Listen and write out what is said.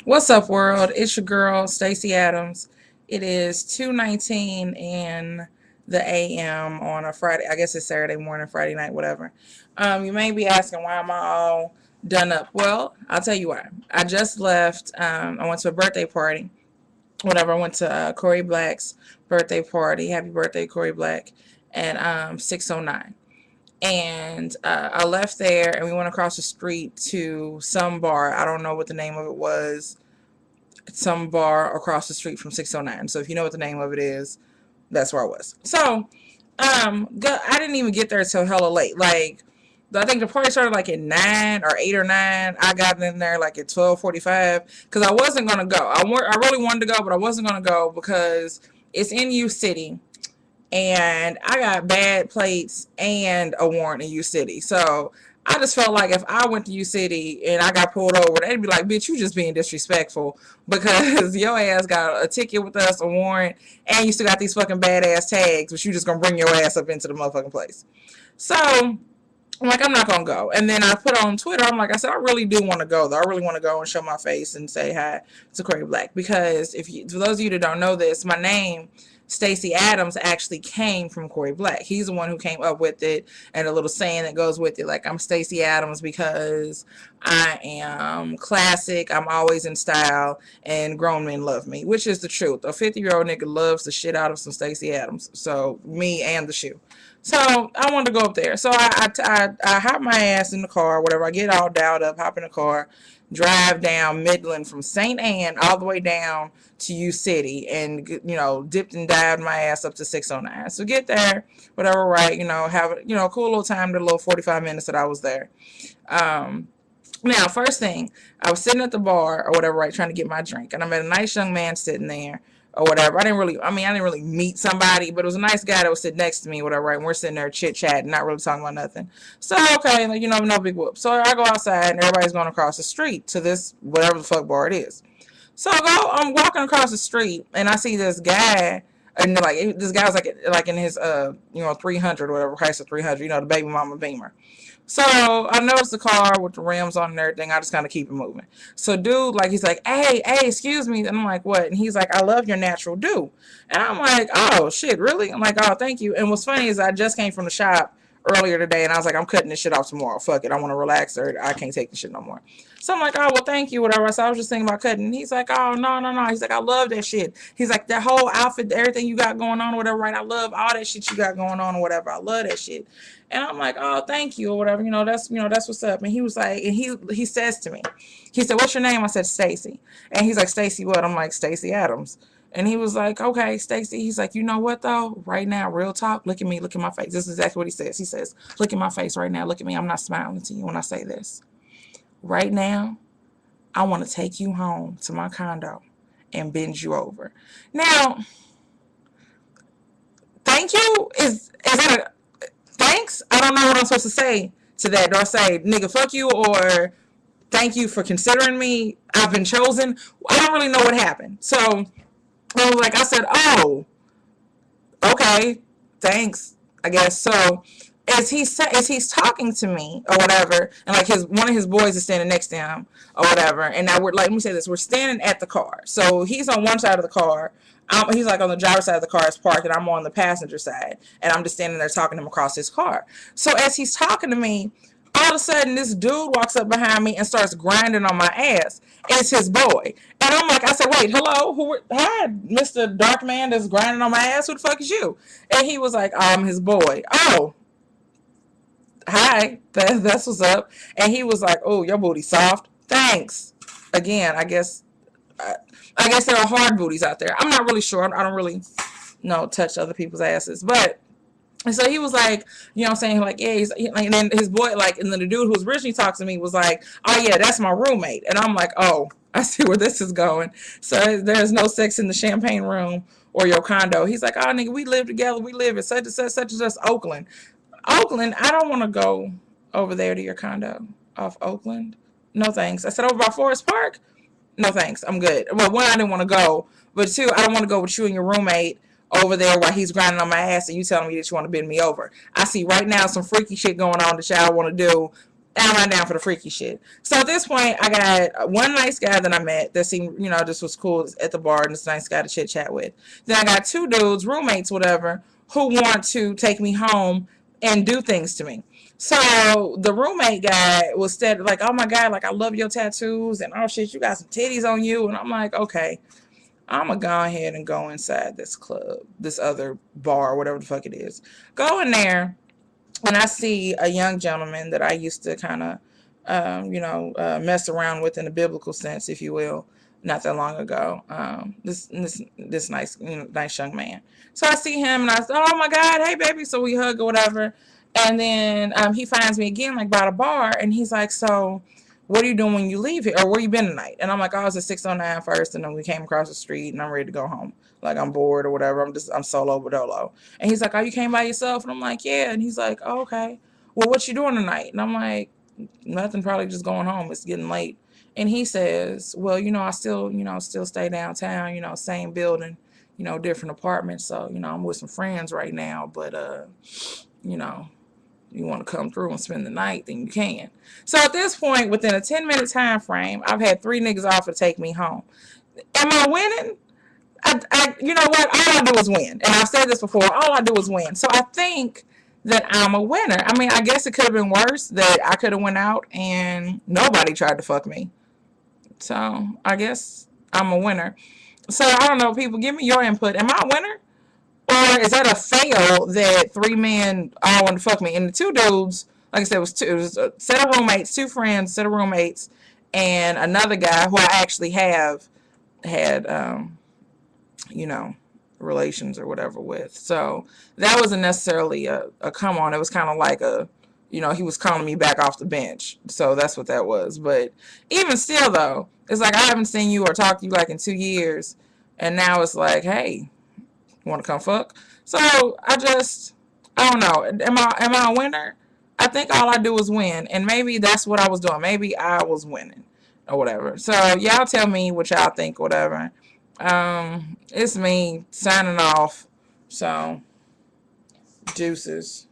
What's up, world? It's your girl, Stacey Adams. It is 2:19 in the AM on a Friday. I guess it's Saturday morning, Friday night, whatever. You may be asking, why am I all done up? Well, I'll tell you why. I just left. I went to a birthday party. Whatever. I went to Corey Black's birthday party. Happy birthday, Corey Black, at 6:09. And I left there and we went across the street to some bar. I don't know what the name of it was, some bar across the street from 609. So if you know what the name of it is, that's where I was. So I didn't even get there till hella late. Like, I think the party started like at 9 or 8 or 9. I got in there like at 12:45 because I wasn't gonna go. I really wanted to go, but I wasn't gonna go because it's in U City and I got bad plates and a warrant in U City. So I just felt like if I went to U City and I got pulled over, they'd be like, bitch, you just being disrespectful because your ass got a ticket with us, a warrant, and you still got these fucking badass tags, but you just gonna bring your ass up into the motherfucking place. So I'm like, I'm not gonna go. And then I put on Twitter, I'm like, I said, I really do want to go though. I really want to go and show my face and say hi to Corey Black because for those of you that don't know this, my name Stacey Adams actually came from Corey Black. He's the one who came up with it, and a little saying that goes with it, like, I'm Stacey Adams because I am classic, I'm always in style, and grown men love me, which is the truth. A 50-year-old nigga loves the shit out of some Stacey Adams. So me and the shoe. So I wanted to go up there. So I hop my ass in the car, whatever. I get all dialed up, hop in the car, drive down Midland from St. Ann all the way down to U City, and dipped and dived my ass up to 609. So get there, whatever, right? Have a cool little time, the little 45 minutes that I was there. Now, first thing, I was sitting at the bar or whatever, right, trying to get my drink, and I met a nice young man sitting there or whatever. I didn't really meet somebody, but it was a nice guy that was sitting next to me, whatever, right, and we're sitting there chit-chatting, not really talking about nothing. So, okay, no big whoop. So I go outside, and everybody's going across the street to this, whatever the fuck bar it is. So I'm walking across the street, and I see this guy, and like this guy was like in his 300 or whatever, Chrysler 300, the baby mama Beamer. So I noticed the car with the rims on and everything. I just kind of keep it moving. So dude, like, he's like, hey, excuse me. And I'm like, what? And he's like, I love your natural do. And I'm like, oh shit, really? I'm like, oh, thank you. And what's funny is I just came from the shop earlier today, and I was like, I'm cutting this shit off tomorrow. Fuck it, I want to relax, or I can't take this shit no more. So I'm like, oh, well, thank you, whatever. So I was just thinking about cutting. And he's like, oh, no. He's like, I love that shit. He's like, that whole outfit, everything you got going on, or whatever, right? I love all that shit you got going on, or whatever. I love that shit. And I'm like, oh, thank you, or whatever. That's what's up. And he was like, and he says to me, he said, what's your name? I said, Stacey. And he's like, Stacey what? I'm like, Stacey Adams. And he was like, okay, Stacey. He's like, you know what, though? Right now, real talk, look at me, look at my face. This is exactly what he says. He says, look at my face right now. Look at me. I'm not smiling to you when I say this. Right now, I want to take you home to my condo and bend you over. Now, thank you is that a thanks? I don't know what I'm supposed to say to that. Do I say, nigga, fuck you, or thank you for considering me? I've been chosen. I don't really know what happened. So I said, oh, okay, thanks, I guess. So as he's talking to me or whatever, and like one of his boys is standing next to him or whatever, and now we're like, let me say this, we're standing at the car. So he's on one side of the car. He's like on the driver's side of the car is parked, and I'm on the passenger side, and I'm just standing there talking to him across his car. So as he's talking to me, all of a sudden this dude walks up behind me and starts grinding on my ass. It's his boy. And I'm like, I said, wait, hello? Hi, Mr. Dark Man that's grinding on my ass. Who the fuck is you? And he was like, I'm his boy. Oh, hi, that's what's up. And he was like, oh, your booty soft. Thanks. Again, I guess there are hard booties out there. I'm not really sure. I don't really touch other people's asses. But and so he was like, saying, like, yeah, and then his boy, like, and then the dude who was originally talking to me was like, oh yeah, that's my roommate. And I'm like, oh, I see where this is going. So there's no sex in the champagne room or your condo. He's like, oh, nigga, we live together. We live in such and such and such Oakland. Oakland, I don't want to go over there to your condo off Oakland. No thanks. I said, over by Forest Park? No thanks. I'm good. Well, one, I didn't want to go. But two, I don't want to go with you and your roommate over there while he's grinding on my ass and you telling me that you want to bend me over. I see right now some freaky shit going on that y'all want to do And I'm not down for the freaky shit. So at this point, I got one nice guy that I met that seemed, just was cool at the bar, and this nice guy to chit chat with. Then I got two dudes, roommates, whatever, who want to take me home and do things to me. So the roommate guy was steady, like, oh my God, like, I love your tattoos and oh shit, you got some titties on you. And I'm like, okay, I'm gonna go ahead and go inside this club, this other bar, whatever the fuck it is. Go in there, and I see a young gentleman that I used to kind of, mess around with in a biblical sense, if you will, not that long ago. This nice, nice young man. So I see him, and I said, "Oh my God, hey baby!" So we hug or whatever, and then he finds me again, like by the bar, and he's like, "So, what are you doing when you leave here, or where you been tonight?" And I'm like, "Oh, I was at 609 first, and then we came across the street, and I'm ready to go home. Like I'm bored or whatever. I'm solo dolo." And he's like, "Oh, you came by yourself?" And I'm like, "Yeah." And he's like, "Oh, okay. Well, what you doing tonight?" And I'm like, "Nothing. Probably just going home. It's getting late." And he says, "Well, I still, still stay downtown. Same building, different apartments. So, I'm with some friends right now. But, you know, you want to come through and spend the night, then you can." So at this point, within a 10-minute time frame, I've had 3 niggas offer to take me home. Am I winning? You know what? All I do is win. And I've said this before. All I do is win. So I think that I'm a winner. I mean, I guess it could have been worse that I could have went out and nobody tried to fuck me. So I guess I'm a winner. So I don't know, people, give me your input. Am I a winner? Or is that a fail that 3 men all want to fuck me? And the 2 dudes, like I said, it was a set of roommates, 2 friends, set of roommates, and another guy who I actually have had relations or whatever with. So that wasn't necessarily a come on. It was kind of like he was calling me back off the bench. So that's what that was. But even still, though, it's like I haven't seen you or talked to you like in 2 years. And now it's like, hey, you want to come fuck? So I don't know. Am I a winner? I think all I do is win. And maybe that's what I was doing. Maybe I was winning or whatever. So y'all tell me what y'all think, whatever. It's me signing off. So, deuces.